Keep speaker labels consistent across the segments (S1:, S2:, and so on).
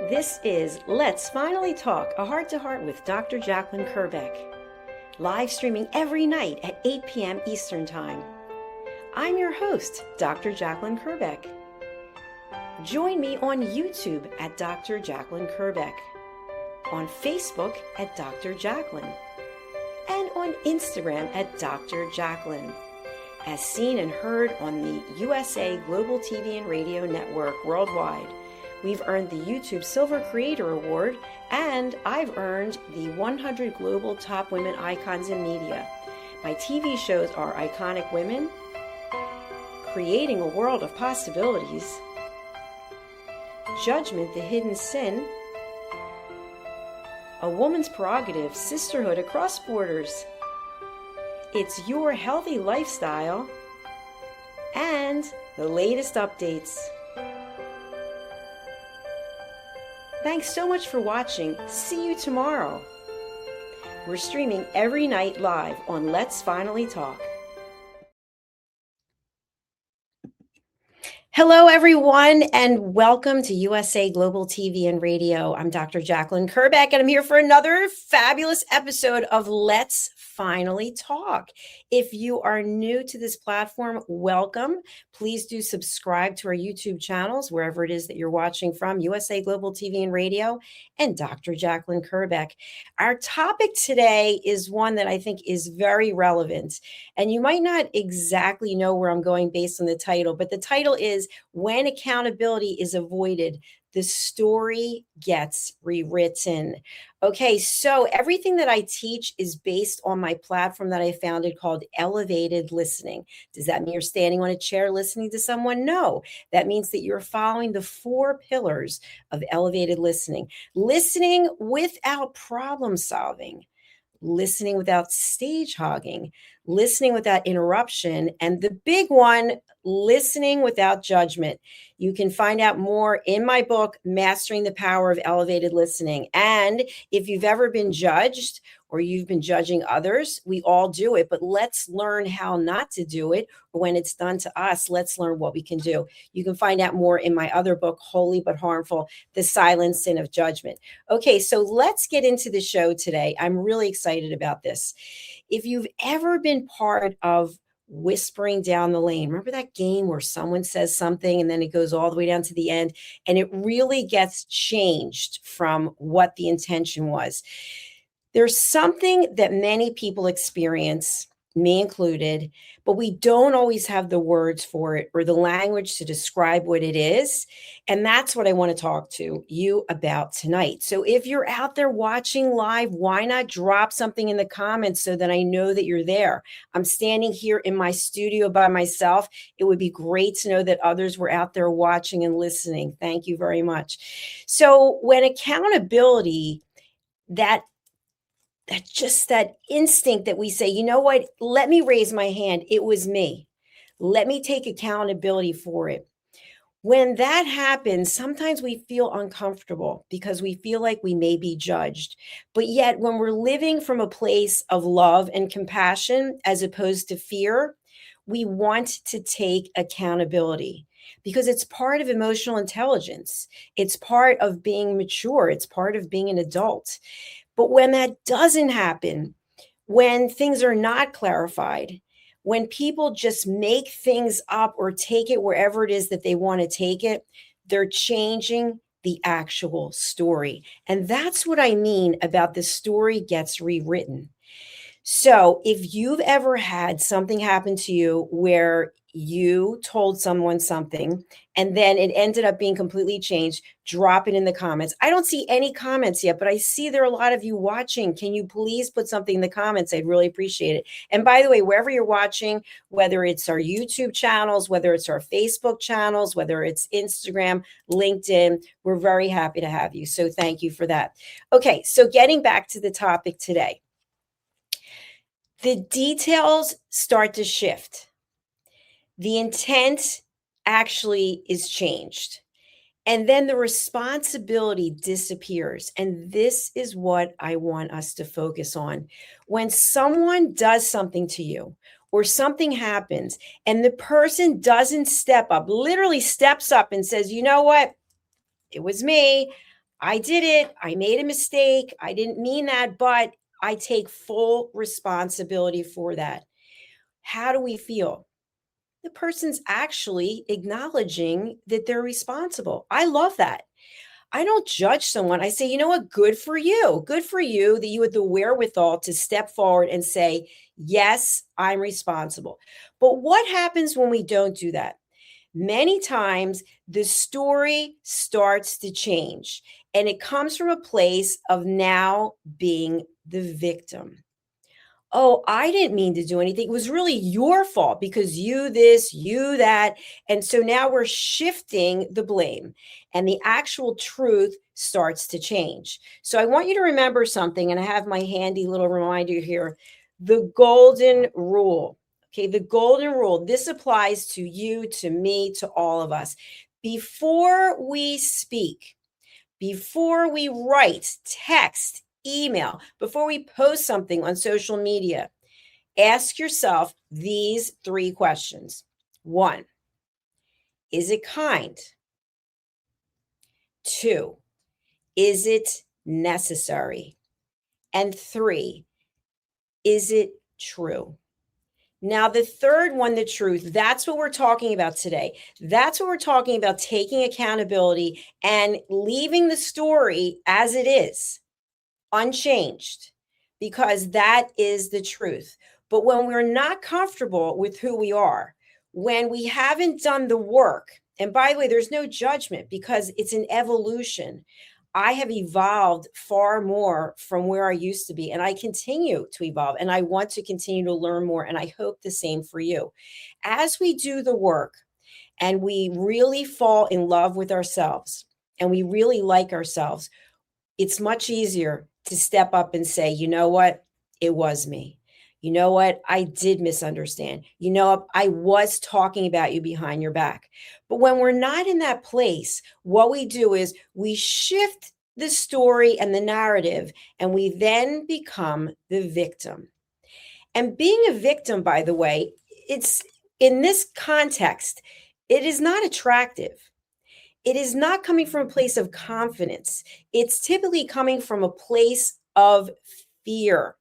S1: This is Let's Finally Talk, a heart-to-heart with Dr. Jacalyn Kerbeck, live streaming every night at 8 p.m. Eastern Time. I'm your host, Dr. Jacalyn Kerbeck. Join me on YouTube at Dr. Jacalyn Kerbeck, on Facebook at Dr. Jacalyn, and on Instagram at Dr. Jacalyn, as seen and heard on the USA Global TV and Radio Network worldwide. We've earned the YouTube Silver Creator Award, and I've earned the 100 Global Top Women Icons in Media. My TV shows are Iconic Women, Creating a World of Possibilities, Judgment, the Hidden Sin, A Woman's Prerogative, Sisterhood Across Borders, It's Your Healthy Lifestyle, and the latest updates. Thanks so much for watching. See you tomorrow. We're streaming every night live on Let's Finally Talk. Hello, everyone, and welcome to USA Global TV and Radio. I'm Dr. Jacalyn Kerbeck, and I'm here for another fabulous episode of Let's Finally Talk. If you are new to this platform, welcome. Please do subscribe to our YouTube channels, wherever it is that you're watching from, USA Global TV and Radio, and Dr. Jacalyn Kerbeck. Our topic today is one that I think is very relevant, and you might not exactly know where I'm going based on the title, but the title is When Accountability is Avoided, the Story Gets Rewritten. Okay, so everything that I teach is based on my platform that I founded called Elevated Listening. Does that mean you're standing on a chair listening to someone? No, that means that you're following the 4 pillars of elevated listening. Listening without problem solving, listening without stage hogging, listening without interruption, and the big one, listening without judgment. You can find out more in my book, Mastering the Power of Elevated Listening. And if you've ever been judged or you've been judging others, we all do it, but let's learn how not to do it. Or when it's done to us, let's learn what we can do. You can find out more in my other book, Holy But Harmful, The Silent Sin of Judgment. Okay, so let's get into the show today. I'm really excited about this. If you've ever been part of Whispering Down the Lane, remember that game where someone says something and then it goes all the way down to the end and it really gets changed from what the intention was? There's something that many people experience, me included, but we don't always have the words for it or the language to describe what it is. And that's what I want to talk to you about tonight. So if you're out there watching live, why not drop something in the comments so that I know that you're there? I'm standing here in my studio by myself. It would be great to know that others were out there watching and listening. Thank you very much. So when accountability, that instinct that we say, you know what, let me raise my hand. It was me. Let me take accountability for it. When that happens, sometimes we feel uncomfortable because we feel like we may be judged. But yet when we're living from a place of love and compassion, as opposed to fear, we want to take accountability because it's part of emotional intelligence. It's part of being mature. It's part of being an adult. But when that doesn't happen, when things are not clarified, when people just make things up or take it wherever it is that they want to take it, they're changing the actual story. And that's what I mean about the story gets rewritten. So if you've ever had something happen to you where you told someone something and then it ended up being completely changed, drop it in the comments. I don't see any comments yet, but I see there are a lot of you watching. Can you please put something in the comments? I'd really appreciate it. And by the way, wherever you're watching, whether it's our YouTube channels, whether it's our Facebook channels, whether it's Instagram, LinkedIn, we're very happy to have you. So thank you for that. Okay, so getting back to the topic today. The details start to shift. The intent actually is changed. And then the responsibility disappears. And this is what I want us to focus on. When someone does something to you or something happens and the person doesn't step up, literally steps up and says, you know what? It was me. I did it. I made a mistake. I didn't mean that, but I take full responsibility for that. How do we feel? The person's actually acknowledging that they're responsible. I love that. I don't judge someone. I say, you know what? Good for you. Good for you that you had the wherewithal to step forward and say, yes, I'm responsible. But what happens when we don't do that? Many times the story starts to change, and it comes from a place of now being the victim. Oh, I didn't mean to do anything. It was really your fault because you this, you that. And so now we're shifting the blame, and the actual truth starts to change. So I want you to remember something, and I have my handy little reminder here, the golden rule. Okay, the golden rule. This applies to you, to me, to all of us. Before we speak, before we write, text, email, before we post something on social media, ask yourself these three questions. One, is it kind? Two, is it necessary? And three, is it true? Now, the third one, the truth, that's what we're talking about today. That's what we're talking about, taking accountability and leaving the story as it is, unchanged, because that is the truth. But when we're not comfortable with who we are, when we haven't done the work, and by the way, there's no judgment because it's an evolution. I have evolved far more from where I used to be, and I continue to evolve, and I want to continue to learn more. And I hope the same for you. As we do the work and we really fall in love with ourselves and we really like ourselves, it's much easier to step up and say, you know what? It was me. You know what? I did misunderstand. You know, I was talking about you behind your back. But when we're not in that place, what we do is we shift the story and the narrative, and we then become the victim. And being a victim, by the way, it's in this context, it is not attractive. It is not coming from a place of confidence. It's typically coming from a place of fear.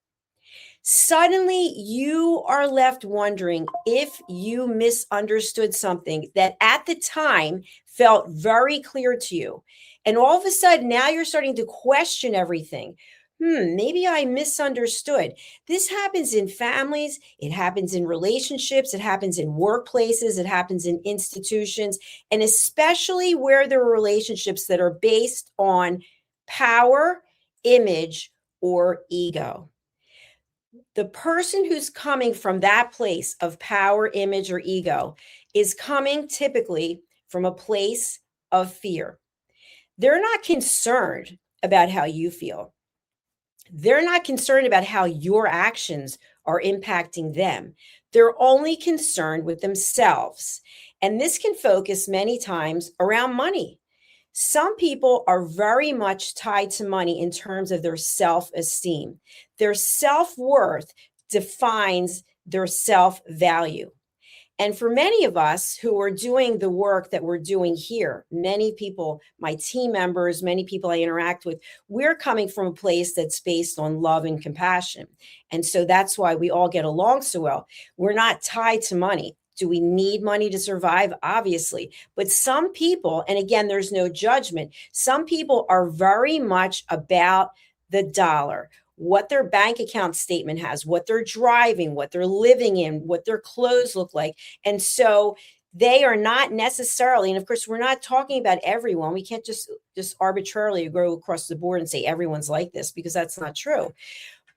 S1: Suddenly, you are left wondering if you misunderstood something that at the time felt very clear to you. And all of a sudden, now you're starting to question everything. Maybe I misunderstood. This happens in families, it happens in relationships, it happens in workplaces, it happens in institutions, and especially where there are relationships that are based on power, image, or ego. The person who's coming from that place of power, image, or ego is coming typically from a place of fear. They're not concerned about how you feel. They're not concerned about how your actions are impacting them. They're only concerned with themselves. And this can focus many times around money. Some people are very much tied to money in terms of their self esteem. Their self worth defines their self value. And for many of us who are doing the work that we're doing here, many people, my team members, many people I interact with, we're coming from a place that's based on love and compassion. And so that's why we all get along so well. We're not tied to money. Do we need money to survive? Obviously. But some people, and again, there's no judgment, some people are very much about the dollar, what their bank account statement has, what they're driving, what they're living in, what their clothes look like. And so they are not necessarily, and of course, we're not talking about everyone. We can't just arbitrarily go across the board and say everyone's like this, because that's not true.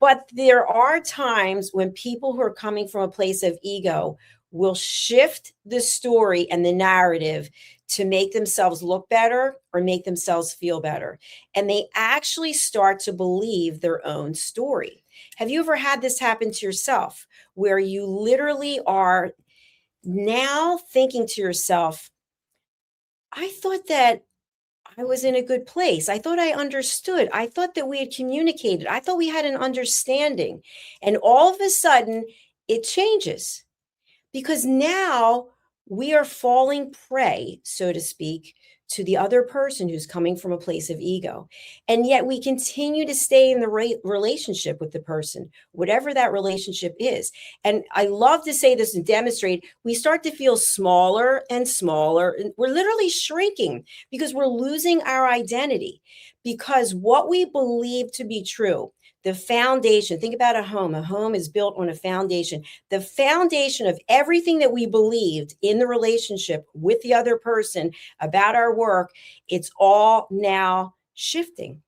S1: But there are times when people who are coming from a place of ego will shift the story and the narrative to make themselves look better or make themselves feel better. And they actually start to believe their own story. Have you ever had this happen to yourself, where you literally are now thinking to yourself, I thought that I was in a good place. I thought I understood. I thought that we had communicated. I thought we had an understanding. And all of a sudden, it changes, because now we are falling prey, so to speak, to the other person who's coming from a place of ego. And yet we continue to stay in the right relationship with the person, whatever that relationship is. And I love to say this and demonstrate, we start to feel smaller and smaller. And we're literally shrinking because we're losing our identity. Because what we believe to be true, the foundation, think about a home is built on a foundation. The foundation of everything that we believed in the relationship with the other person about our work, it's all now shifting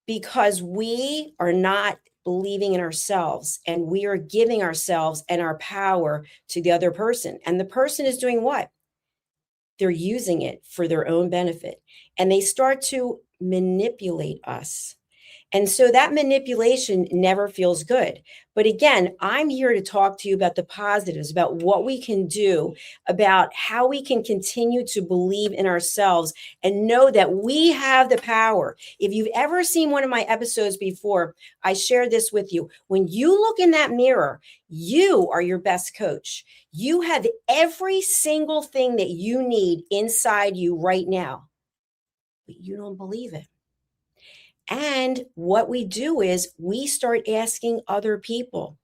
S1: because we are not believing in ourselves and we are giving ourselves and our power to the other person. And the person is doing what? They're using it for their own benefit and they start to manipulate us. And so that manipulation never feels good. But again, I'm here to talk to you about the positives, about what we can do, about how we can continue to believe in ourselves and know that we have the power. If you've ever seen one of my episodes before, I shared this with you. When you look in that mirror, you are your best coach. You have every single thing that you need inside you right now, but you don't believe it. And what we do is we start asking other people,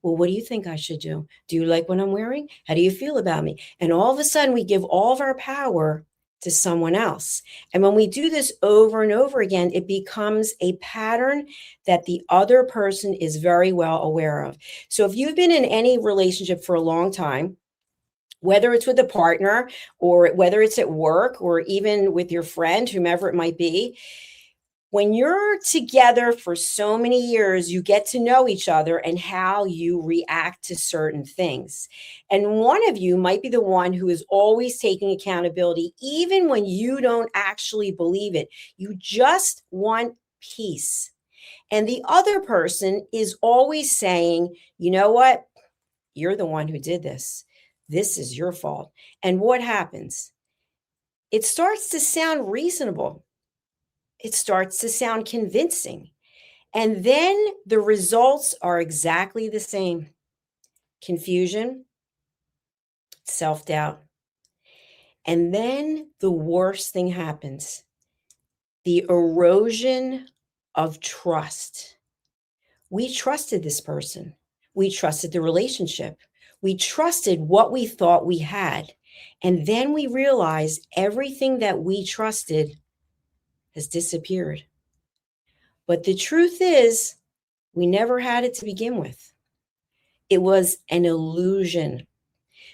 S1: well, what do you think I should do? Do you like what I'm wearing? How do you feel about me? And all of a sudden, we give all of our power to someone else. And when we do this over and over again, it becomes a pattern that the other person is very well aware of. So if you've been in any relationship for a long time, whether it's with a partner or whether it's at work or even with your friend, whomever it might be, when you're together for so many years, you get to know each other and how you react to certain things. And one of you might be the one who is always taking accountability, even when you don't actually believe it. You just want peace. And the other person is always saying, you know what? You're the one who did this. This is your fault. And what happens? It starts to sound reasonable. It starts to sound convincing. And then the results are exactly the same: confusion, self doubt. And then the worst thing happens: the erosion of trust. We trusted this person, we trusted the relationship, we trusted what we thought we had. And then we realized everything that we trusted has disappeared. But the truth is, we never had it to begin with. It was an illusion.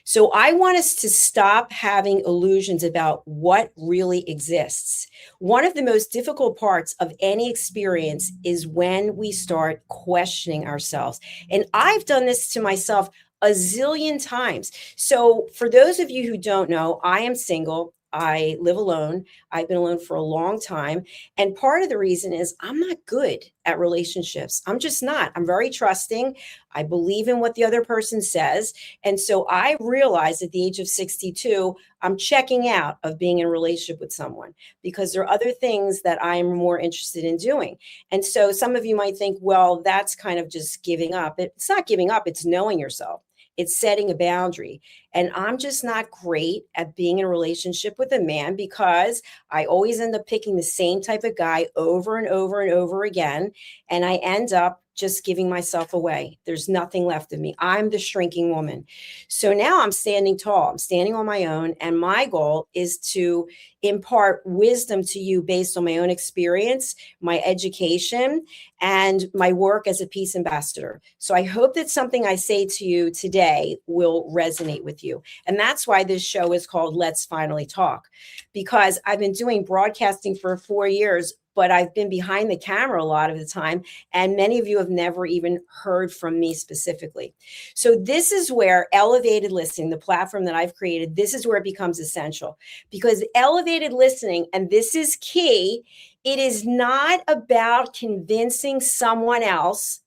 S1: So I want us to stop having illusions about what really exists. One of the most difficult parts of any experience is when we start questioning ourselves. And I've done this to myself a zillion times. So for those of you who don't know, I am single. I live alone. I've been alone for a long time. And part of the reason is I'm not good at relationships. I'm just not. I'm very trusting. I believe in what the other person says. And so I realized at the age of 62, I'm checking out of being in a relationship with someone because there are other things that I am more interested in doing. And so some of you might think, well, that's kind of just giving up. It's not giving up. It's knowing yourself. It's setting a boundary. And I'm just not great at being in a relationship with a man because I always end up picking the same type of guy over and over and over again. And I end up just giving myself away. There's nothing left of me. I'm the shrinking woman. So now I'm standing tall. I'm standing on my own. And my goal is to impart wisdom to you based on my own experience, my education, and my work as a peace ambassador. So I hope that something I say to you today will resonate with you. And that's why this show is called Let's Finally Talk, because I've been doing broadcasting for 4 years, but I've been behind the camera a lot of the time. And many of you have never even heard from me specifically. So this is where elevated listening, the platform that I've created, this is where it becomes essential, because elevated listening, and this is key, it is not about convincing someone else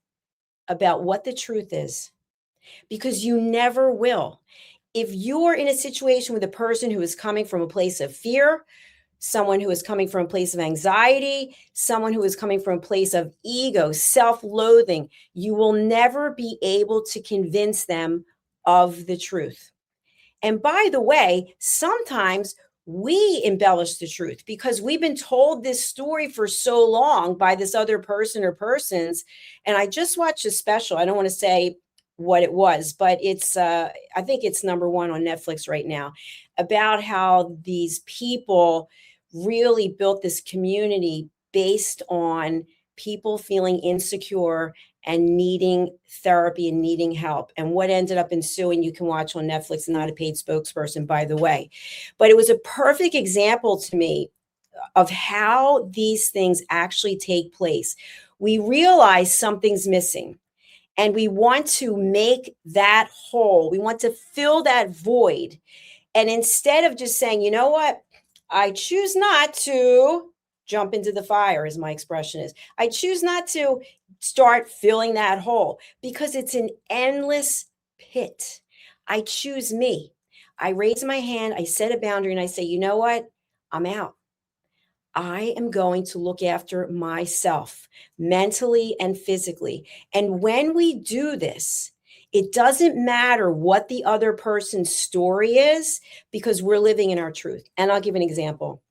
S1: about what the truth is, because you never will. If you're in a situation with a person who is coming from a place of fear, someone who is coming from a place of anxiety, someone who is coming from a place of ego, self-loathing, you will never be able to convince them of the truth. And by the way, sometimes We embellish the truth because we've been told this story for so long by this other person or persons. And I just watched a special. I don't want to say what it was, but I think it's number one on Netflix right now, about how these people really built this community based on people feeling insecure and needing therapy and needing help. And what ended up ensuing, you can watch on Netflix, not a paid spokesperson, by the way. But it was a perfect example to me of how these things actually take place. We realize something's missing and we want to make that whole, we want to fill that void. And instead of just saying, you know what, I choose not to jump into the fire, as my expression is, I choose not to start filling that hole because it's an endless pit. I choose me. I raise my hand, I set a boundary, and I say, you know what? I'm out. I am going to look after myself mentally and physically. And when we do this, it doesn't matter what the other person's story is because we're living in our truth. And I'll give an example.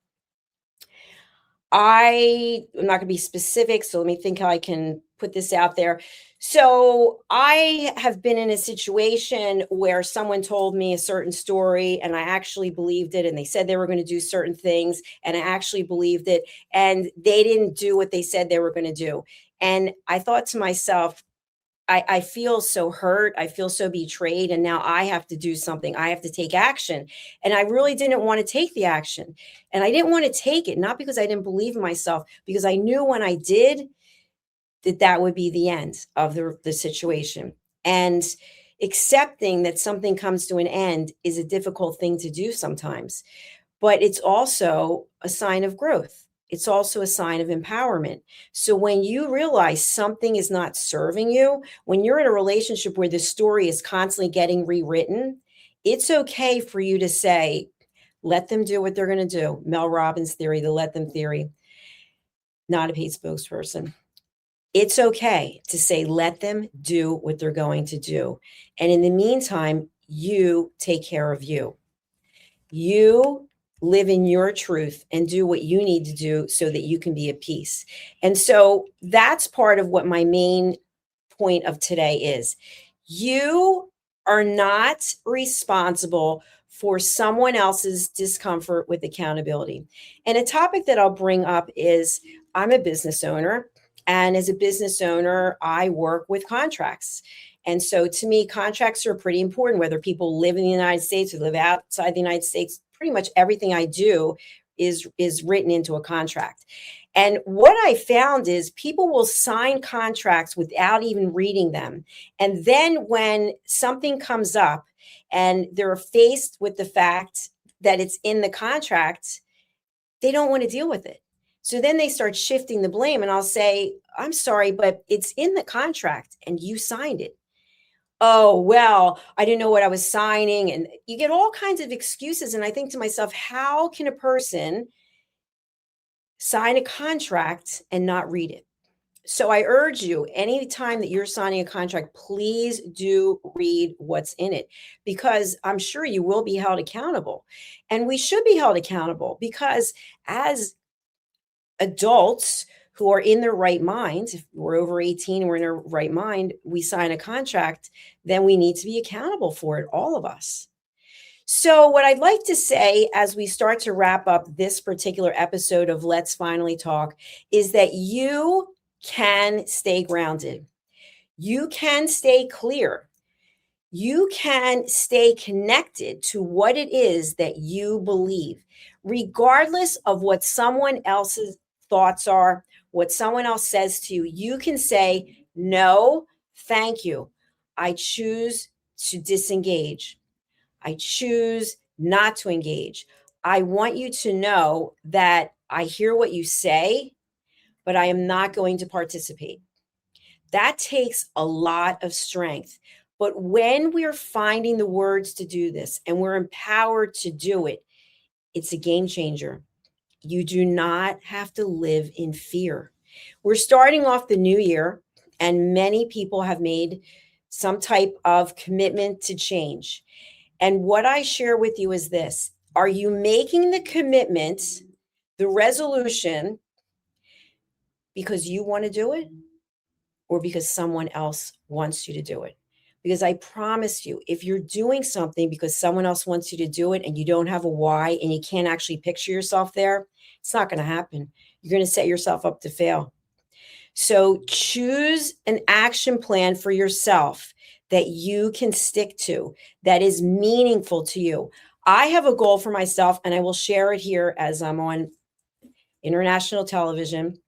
S1: I'm not going to be specific, so let me think how I can put this out there. So, I have been in a situation where someone told me a certain story and I actually believed it, and they said they were going to do certain things, and I actually believed it, and they didn't do what they said they were going to do. And I thought to myself, I feel so hurt. I feel so betrayed. And now I have to do something. I have to take action. And I really didn't want to take the action. And I didn't want to take it, not because I didn't believe in myself, because I knew when I did that that would be the end of the situation. And accepting that something comes to an end is a difficult thing to do sometimes, but it's also a sign of growth. It's also a sign of empowerment. So when you realize something is not serving you, when you're in a relationship where the story is constantly getting rewritten, it's okay for you to say, let them do what they're going to do. Mel Robbins theory, the let them theory, not a paid spokesperson. It's okay to say, let them do what they're going to do. And in the meantime, you take care of you. You live in your truth and do what you need to do so that you can be at peace. And so that's part of what my main point of today is. You are not responsible for someone else's discomfort with accountability. And a topic that I'll bring up is I'm a business owner. And as a business owner, I work with contracts. And so to me, contracts are pretty important, whether people live in the United States or live outside the United States. Pretty much everything I do is written into a contract. And what I found is people will sign contracts without even reading them. And then when something comes up and they're faced with the fact that it's in the contract, they don't want to deal with it. So then they start shifting the blame. And I'll say, I'm sorry, but it's in the contract and you signed it. Oh, well, I didn't know what I was signing. And you get all kinds of excuses. And I think to myself, how can a person sign a contract and not read it? So I urge you, anytime that you're signing a contract, please do read what's in it, because I'm sure you will be held accountable. And we should be held accountable because as adults who are in their right minds, if we're over 18 and we're in our right mind, we sign a contract, then we need to be accountable for it, all of us. So, what I'd like to say as we start to wrap up this particular episode of Let's Finally Talk is that you can stay grounded. You can stay clear. You can stay connected to what it is that you believe, regardless of what someone else's thoughts are, what someone else says to you. You can say, no, thank you. I choose to disengage. I choose not to engage. I want you to know that I hear what you say, but I am not going to participate. That takes a lot of strength. But when we're finding the words to do this and we're empowered to do it, it's a game changer. You do not have to live in fear. We're starting off the new year, and many people have made some type of commitment to change. And what I share with you is this: Are you making the commitment, the resolution, because you want to do it or because someone else wants you to do it? Because I promise you, if you're doing something because someone else wants you to do it and you don't have a why and you can't actually picture yourself there, it's not going to happen. You're going to set yourself up to fail. So choose an action plan for yourself that you can stick to, that is meaningful to you. I have a goal for myself, and I will share it here as I'm on international television.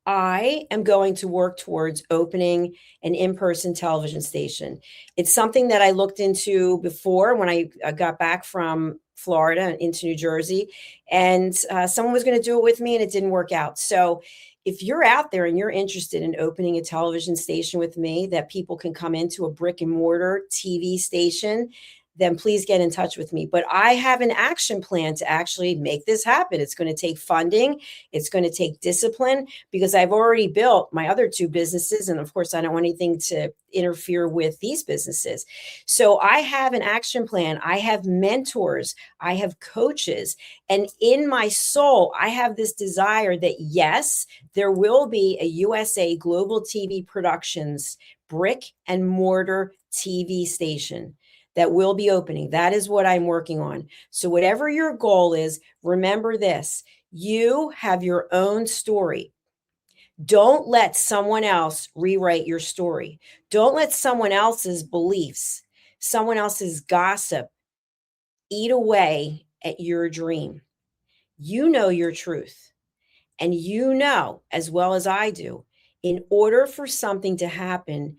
S1: I am going to work towards opening an in-person television station. It's something that I looked into before when I got back from Florida into New Jersey, and someone was going to do it with me, and it didn't work out. So if you're out there and you're interested in opening a television station with me that people can come into, a brick and mortar TV station, then please get in touch with me. But I have an action plan to actually make this happen. It's going to take funding. It's going to take discipline, because I've already built my other two businesses. And of course, I don't want anything to interfere with these businesses. So I have an action plan. I have mentors. I have coaches. And in my soul, I have this desire that, yes, there will be a USA Global TV Productions brick and mortar TV station that will be opening. That is what I'm working on. So whatever your goal is, remember this: you have your own story. Don't let someone else rewrite your story. Don't let someone else's beliefs, someone else's gossip eat away at your dream. You know your truth. And you know, as well as I do, in order for something to happen,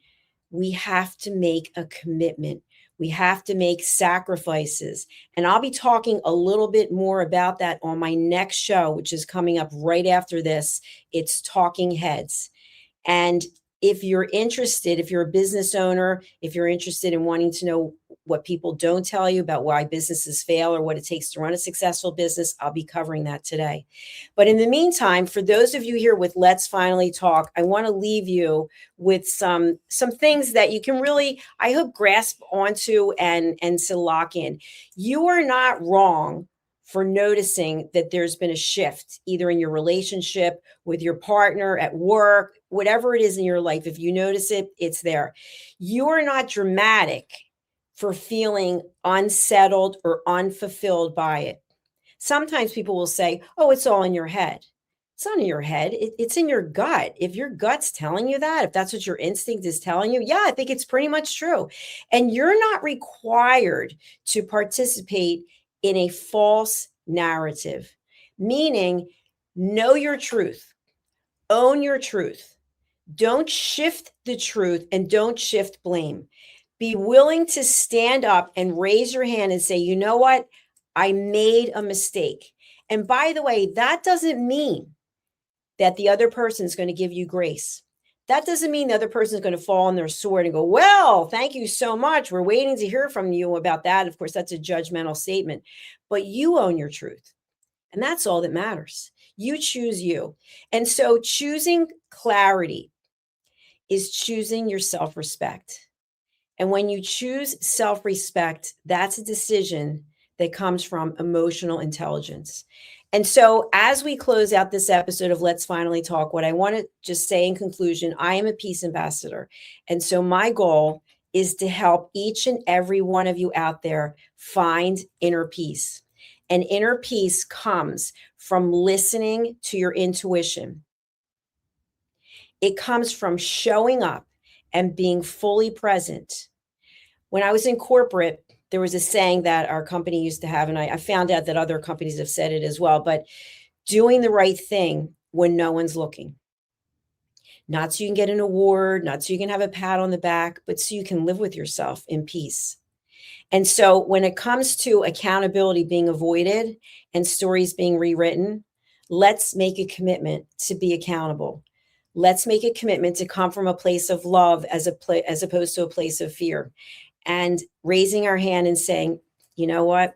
S1: we have to make a commitment. We have to make sacrifices. And I'll be talking a little bit more about that on my next show, which is coming up right after this. It's Talking Heads. And if you're interested, if you're a business owner, if you're interested in wanting to know what people don't tell you about why businesses fail or what it takes to run a successful business, I'll be covering that today. But in the meantime, for those of you here with Let's Finally Talk, I want to leave you with some things that you can really, I hope, grasp onto and to lock in. You are not wrong for noticing that there's been a shift, either in your relationship, with your partner, at work, whatever it is in your life. If you notice it, it's there. You are not dramatic for feeling unsettled or unfulfilled by it. Sometimes people will say, oh, it's all in your head. It's not in your head. It's in your gut. If your gut's telling you that, if that's what your instinct is telling you, yeah, I think it's pretty much true. And you're not required to participate in a false narrative, meaning know your truth, own your truth. Don't shift the truth and don't shift blame. Be willing to stand up and raise your hand and say, you know what? I made a mistake. And by the way, that doesn't mean that the other person is going to give you grace. That doesn't mean the other person is going to fall on their sword and go, well, thank you so much. We're waiting to hear from you about that. Of course, that's a judgmental statement, but you own your truth. And that's all that matters. You choose you. And so choosing clarity is choosing your self-respect. And when you choose self-respect, that's a decision that comes from emotional intelligence. And so as we close out this episode of Let's Finally Talk, what I want to just say in conclusion, I am a peace ambassador. And so my goal is to help each and every one of you out there find inner peace. And inner peace comes from listening to your intuition. It comes from showing up and being fully present. When I was in corporate, there was a saying that our company used to have, and I found out that other companies have said it as well, but doing the right thing when no one's looking. Not so you can get an award, not so you can have a pat on the back, but so you can live with yourself in peace. And so when it comes to accountability being avoided and stories being rewritten, let's make a commitment to be accountable. Let's make a commitment to come from a place of love as opposed to a place of fear. And raising our hand and saying, you know what?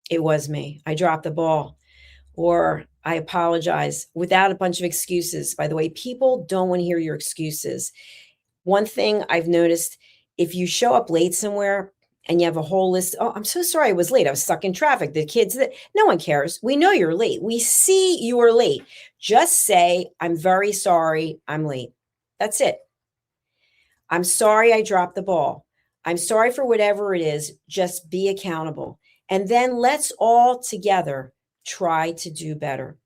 S1: It was me. I dropped the ball. Or I apologize, without a bunch of excuses. By the way, people don't want to hear your excuses. One thing I've noticed, if you show up late somewhere and you have a whole list. Oh, I'm so sorry I was late. I was stuck in traffic. The kids that no one cares. We know you're late. We see you are late. Just say, I'm very sorry. I'm late. That's it. I'm sorry I dropped the ball. I'm sorry for whatever it is. Just be accountable. And then let's all together try to do better.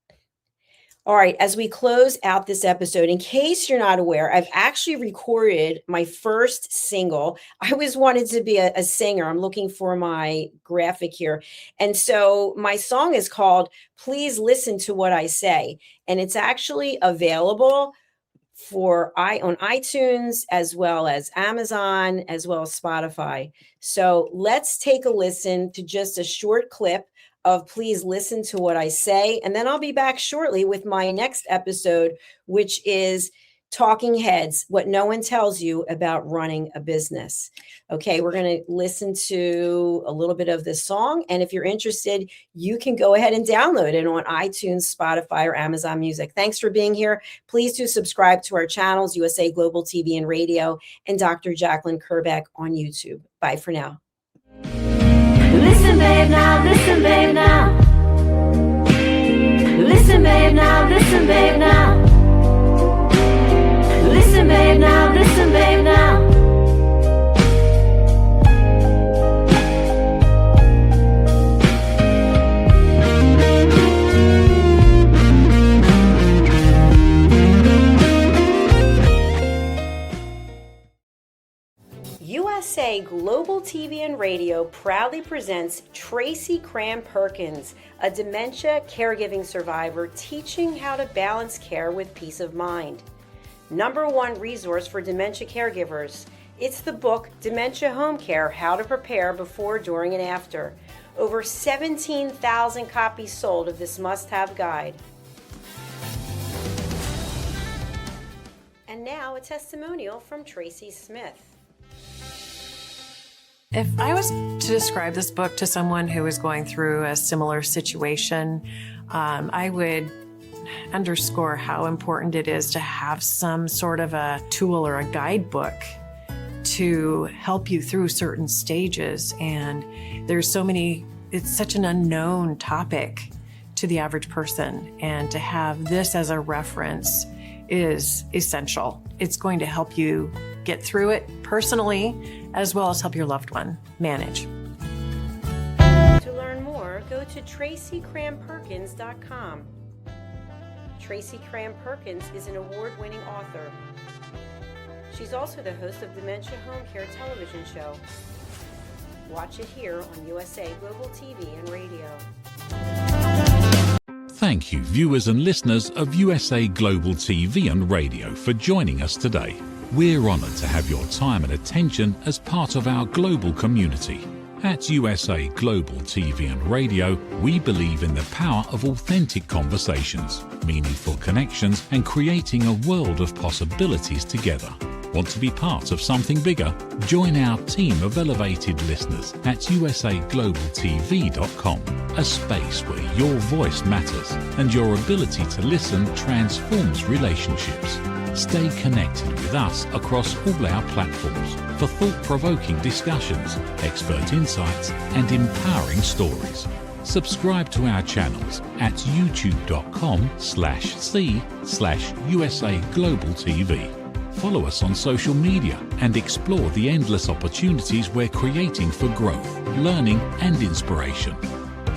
S1: All right, as we close out this episode, in case you're not aware, I've actually recorded my first single. I always wanted to be a singer. I'm looking for my graphic here. And so my song is called Please Listen to What I Say. And it's actually available on iTunes, as well as Amazon, as well as Spotify. So let's take a listen to just a short clip of Please Listen to What I Say. And then I'll be back shortly with my next episode, which is Talking Heads, What No One Tells You About Running a Business. Okay, we're going to listen to a little bit of this song. And if you're interested, you can go ahead and download it on iTunes, Spotify, or Amazon Music. Thanks for being here. Please do subscribe to our channels, USA Global TV and Radio, and Dr. Jacalyn Kerbeck on YouTube. Bye for now.
S2: Listen, babe, now, listen, babe, now. Listen, babe, now, listen, babe, now. Listen, babe, now, listen, babe, now.
S1: USA Global TV and Radio proudly presents Tracy Cram-Perkins, a dementia caregiving survivor teaching how to balance care with peace of mind. #1 resource for dementia caregivers. It's the book Dementia Home Care: How to Prepare Before, During, and After. Over 17,000 copies sold of this must-have guide. And now a testimonial from Tracy Smith.
S3: If I was to describe this book to someone who is going through a similar situation, I would underscore how important it is to have some sort of a tool or a guidebook to help you through certain stages. And there's so many, it's such an unknown topic to the average person. And to have this as a reference is essential. It's going to help you get through it personally, as well as help your loved one manage.
S1: To learn more, go to TracyCramPerkins.com. Tracy Cram-Perkins is an award-winning author. She's also the host of Dementia Home Care television show. Watch it here on USA Global TV and Radio.
S4: Thank you, viewers and listeners of USA Global TV and Radio, for joining us today. We're honoured to have your time and attention as part of our global community. At USA Global TV and Radio, we believe in the power of authentic conversations, meaningful connections, and creating a world of possibilities together. Want to be part of something bigger? Join our team of elevated listeners at usaglobaltv.com, a space where your voice matters and your ability to listen transforms relationships. Stay connected with us across all our platforms for thought-provoking discussions, expert insights, and empowering stories. Subscribe to our channels at youtube.com/c/USA Global TV. Follow us on social media and explore the endless opportunities we're creating for growth, learning, and inspiration.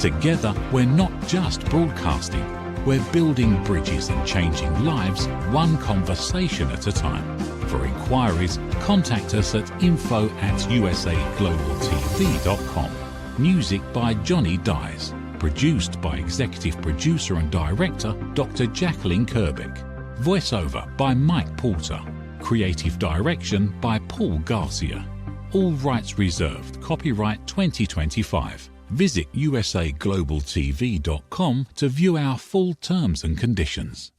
S4: Together, we're not just broadcasting. We're building bridges and changing lives, one conversation at a time. For inquiries, contact us at info@usaglobaltv.com. Music by Johnny Dyes. Produced by Executive Producer and Director Dr. Jacalyn Kerbeck. Voiceover by Mike Porter. Creative Direction by Paul Garcia. All rights reserved. Copyright 2025. Visit usaglobaltv.com to view our full terms and conditions.